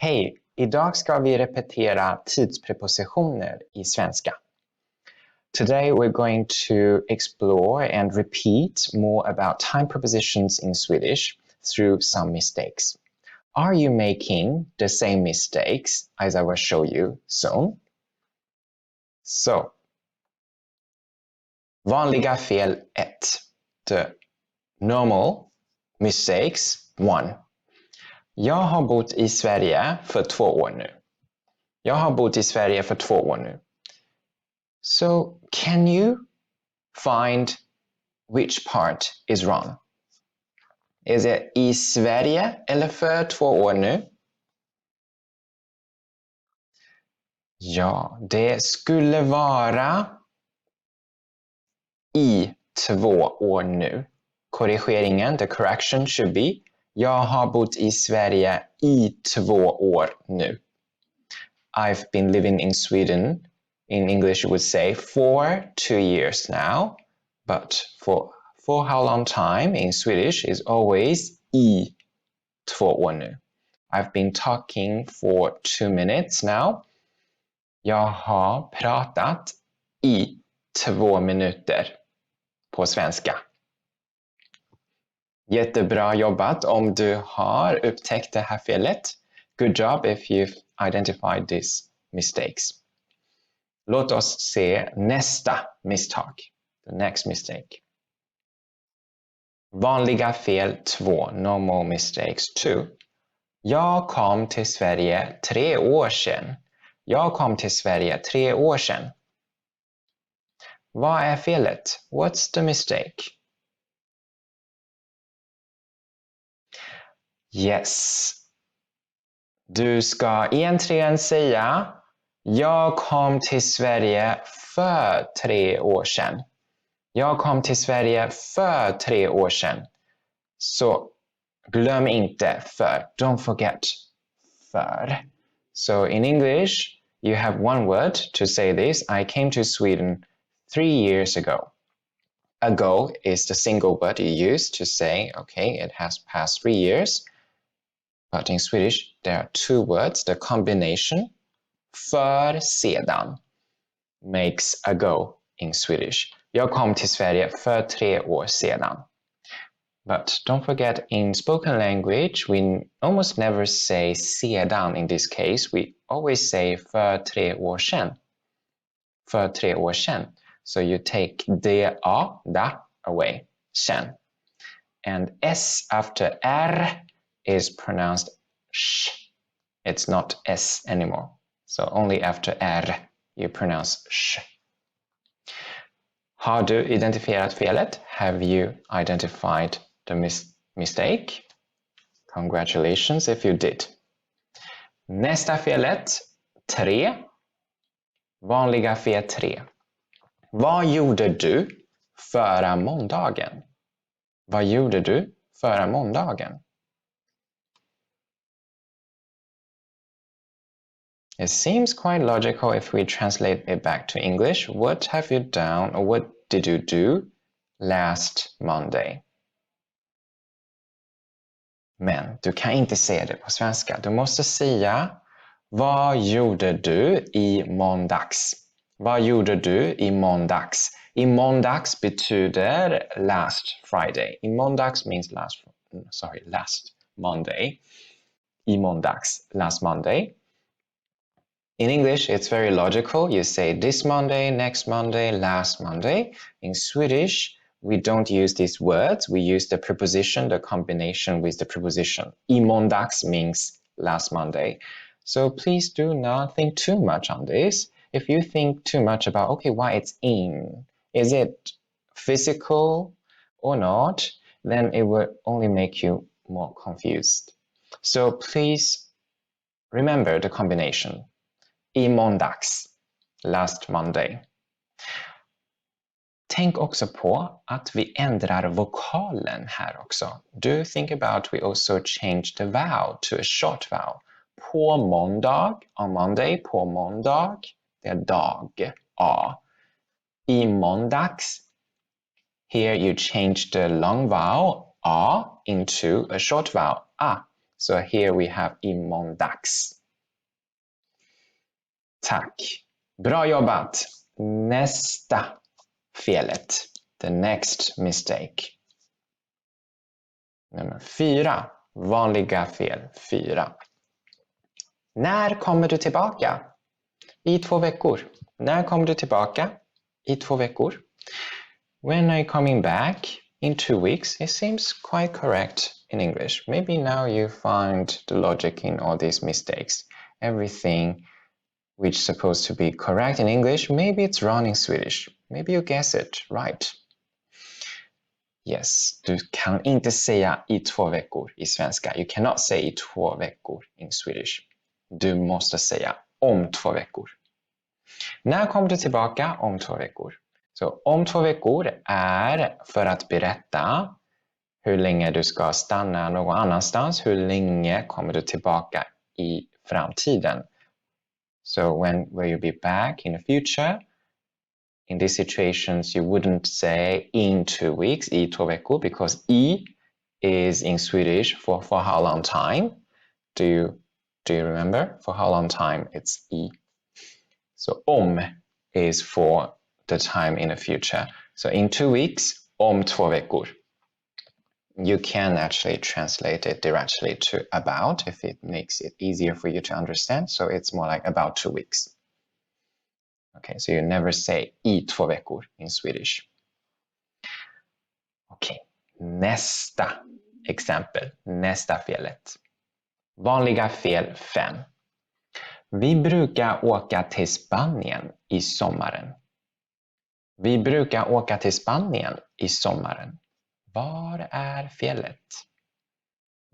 Hej, idag ska vi repetera tidsprepositioner i svenska. Today we're going to explore and repeat more about time prepositions in Swedish through some mistakes. Are you making the same mistakes as I will show you soon? So, vanliga fel 1. The normal mistakes 1. Jag har bott i Sverige för 2 år nu. Jag har bott i Sverige för 2 år nu. So, can you find which part is wrong? Is it i Sverige eller för 2 år nu? Ja, det skulle vara i 2 år nu. Korrigeringen, the correction should be jag har bott i Sverige i 2 år nu. I've been living in Sweden. In English you would say for 2 years now. But for how long time in Swedish is always i 2 år nu. I've been talking for 2 minutes now. Jag har pratat i 2 minuter på svenska. Jättebra jobbat om du har upptäckt det här felet. Good job if you've identified these mistakes. Låt oss se nästa misstag. The next mistake. Vanliga fel 2. Normal mistakes 2. Jag kom till Sverige 3 år sedan. Jag kom till Sverige 3 år sedan. Vad är felet? What's the mistake? Yes. Du ska egentligen säga jag kom till Sverige för 3 år sedan. Jag kom till Sverige för 3 år sedan. Så glöm inte för. Don't forget för. So in English you have one word to say this. I came to Sweden 3 years ago. Ago is the single word you use to say, okay, it has passed 3 years. But in Swedish there are 2 words. The combination för sedan makes ago in Swedish. Jag kom till Sverige för 3 år sedan. But don't forget, in spoken language, we almost never say sedan in this case. We always say för 3 år sedan. För 3 år sedan. So you take da away, sedan. And S after R is pronounced sh. It's not S anymore. So only after R you pronounce sh. Har du identifierat felet? Have you identified the mistake? Congratulations if you did. Nästa felet, 3. Vanliga fel 3. Vad gjorde du förra måndagen? Vad gjorde du förra måndagen? It seems quite logical if we translate it back to English. What have you done or what did you do last Monday? Men du kan inte säga det på svenska. Du måste säga vad gjorde du i måndags? Vad gjorde du i måndags? I måndags betyder last Friday. I måndags means last Monday. I måndags, last Monday. In English, it's very logical. You say this Monday, next Monday, last Monday. In Swedish, we don't use these words. We use the preposition, the combination with the preposition. I måndags means last Monday. So please do not think too much on this. If you think too much about, okay, why it's in, is it physical or not, then it will only make you more confused. So please remember the combination. I måndags, last Monday. Tänk också på att vi ändrar vokalen här också. Do think about we also change the vowel to a short vowel. På måndag, on Monday, på måndag, det är dag, a. I måndags, here you change the long vowel, a, into a short vowel, a. So here we have i måndags. Tack. Bra jobbat. Nästa felet. The next mistake. Nummer 4. Vanliga fel 4. När kommer du tillbaka? I 2 veckor. När kommer du tillbaka? I 2 veckor. When are you coming back? In 2 weeks. It seems quite correct in English. Maybe now you find the logic in all these mistakes. Everything which is supposed to be correct in English, maybe it's wrong in Swedish. Maybe you guess it right. Yes, du kan inte säga i 2 veckor i svenska. You cannot say i 2 veckor in Swedish. Du måste säga om 2 veckor. När kommer du tillbaka? Om 2 veckor. Så om 2 veckor är för att berätta hur länge du ska stanna någon annanstans. Hur länge kommer du tillbaka i framtiden? So when will you be back in the future? In these situations you wouldn't say in 2 weeks, i 2 veckor, because i is in Swedish for how long time? Do you remember? For how long time it's i. So om is for the time in the future. So in 2 weeks, om 2 veckor. You can actually translate it directly to about if it makes it easier for you to understand. So it's more like about 2 weeks. Okay, so you never say i 2 veckor in Swedish. Okay, nästa exempel, nästa felet. Vanliga fel 5. Vi brukar åka till Spanien i sommaren. Vi brukar åka till Spanien i sommaren. Var är felet?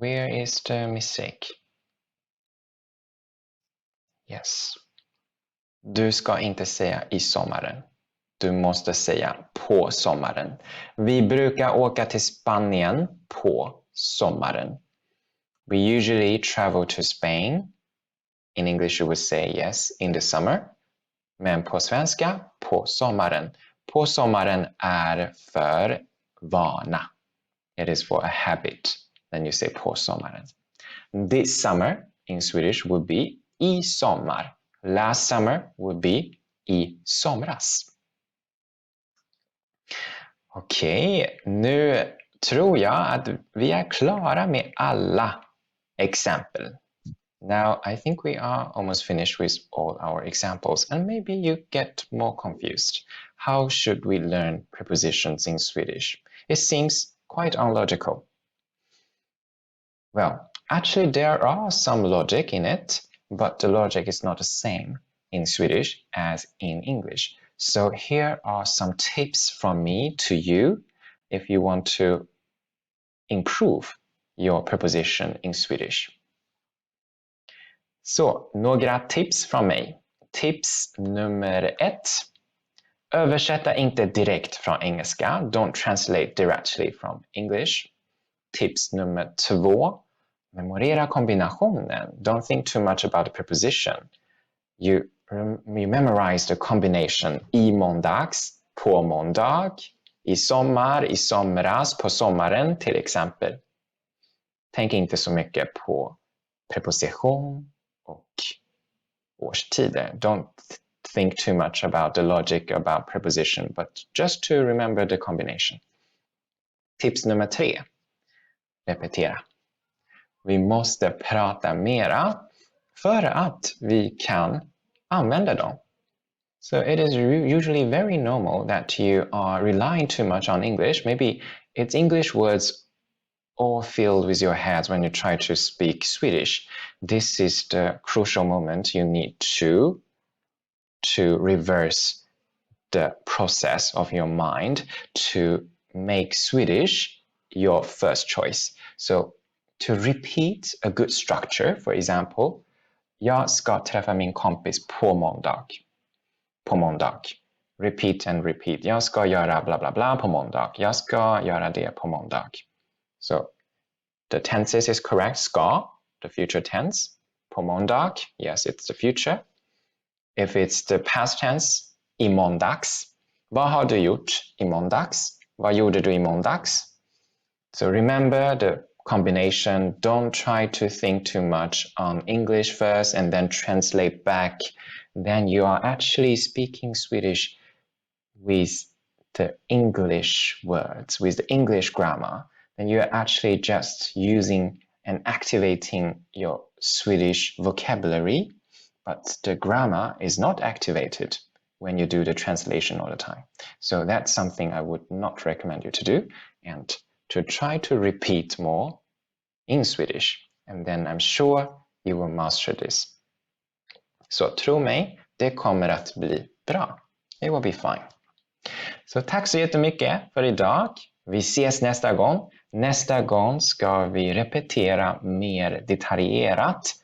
Where is the mistake? Yes. Du ska inte säga i sommaren. Du måste säga på sommaren. Vi brukar åka till Spanien på sommaren. We usually travel to Spain. In English you would say yes, in the summer. Men på svenska, på sommaren. På sommaren är för vana. It is for a habit. Then you say på sommaren. This summer in Swedish would be i sommar. Last summer would be i somras. Okej, nu tror jag att vi är klara med alla exempel. Now I think we are almost finished with all our examples, and maybe you get more confused. How should we learn prepositions in Swedish? It seems quite unlogical. Well, actually there are some logic in it, but the logic is not the same in Swedish as in English. So here are some tips from me to you if you want to improve your preposition in Swedish. Så, några tips från mig. Tips nummer 1. Översätta inte direkt från engelska. Don't translate directly from English. Tips nummer 2. Memorera kombinationen. Don't think too much about the preposition. You memorize the combination i måndags, på måndag, i sommar, i somras, på sommaren till exempel. Tänk inte så mycket på preposition och årstider. Don't think too much about the logic about preposition, but just to remember the combination. Tips nummer 3. Repetera. Vi måste prata mera för att vi kan använda dem. So it is usually very normal that you are relying too much on English. Maybe it's English words all filled with your head when you try to speak Swedish. This is the crucial moment you need to reverse the process of your mind to make Swedish your first choice. So to repeat a good structure, for example, jag ska träffa min kompis på måndag. På måndag. Repeat and repeat. Jag ska göra bla bla bla på måndag. Jag ska göra det på måndag. So the tenses is correct. Ska, the future tense. På måndag, yes, it's the future. If it's the past tense, i måndags. Vad har du gjort i måndags? Vad gjorde du i måndags? So remember the combination. Don't try to think too much on English first and then translate back. Then you are actually speaking Swedish with the English words, with the English grammar. Then you're actually just using and activating your Swedish vocabulary, but the grammar is not activated when you do the translation all the time. So that's something I would not recommend you to do, and to try to repeat more in Swedish, and then I'm sure you will master this. Så tro mig, det kommer att bli bra. It will be fine. Så tack så jättemycket för idag. Vi ses nästa gång. Nästa gång ska vi repetera mer detaljerat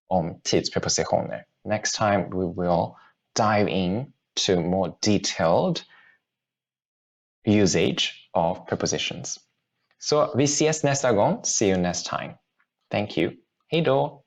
om tidsprepositioner. Next time we will dive in to more detailed usage of prepositions. Så vi ses nästa gång. See you next time. Thank you. Hej då!